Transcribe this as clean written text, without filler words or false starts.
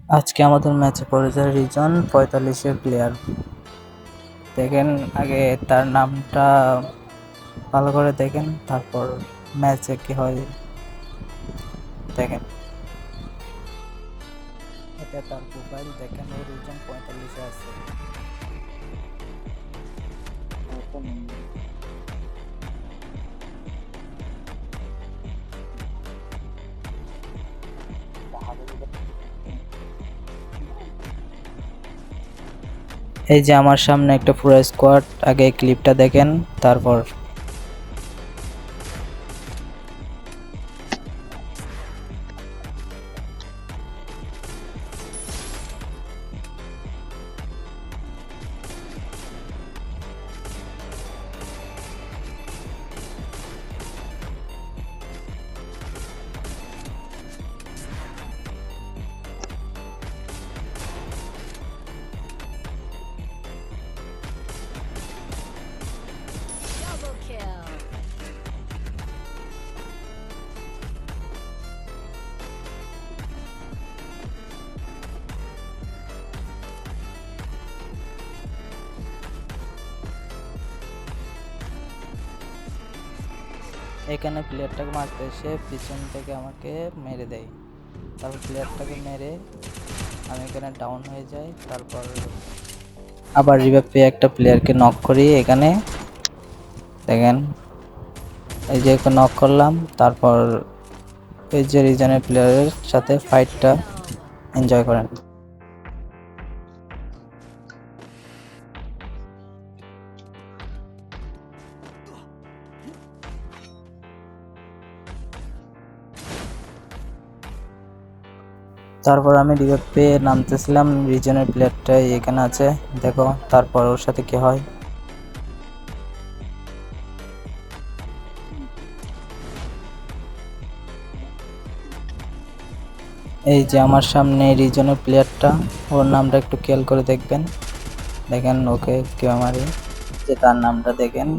আজকে আমাদের ম্যাচে পড়েছে রিজন 45-এর প্লেয়ার। দেখেন আগে তার নামটা ভালো করে দেখেন, তারপর ম্যাচে কি হয় দেখেন। এটা তার প্রোফাইল দেখেন, ও রিজন 45-এ আছে। এই যে আমার সামনে একটা পুরো স্কোয়াড, আগে ক্লিপটা দেখেন তারপর। Double kill. এখানে প্লেয়ারটাকে মারতে এসে পিছন থেকে আমাকে মেরে দেয়, তারপর প্লেয়ারটাকে মেরে আমি এখানে ডাউন হয়ে যাই। তারপর আবার রিভাইভ পেয়ে একটা প্লেয়ারকে নক করি। এখানে দেখেন এই যে নক করলাম, তারপর এই যে রিজনের প্লেয়ারের সাথে ফাইটটা এনজয় করেন। তারপর আমি রিভাইভ পেয়ে নামতেছিলাম, রিজনের প্লেয়ারটাই এখানে আছে দেখো, তারপর ওর সাথে কি হয়। এই যে আমার সামনে রিজনের প্লেয়ারটা, ওর নামটা একটু খেয়াল করে দেখবেন। দেখেন ওকে কেউ মারে, যে তার নামটা দেখেন।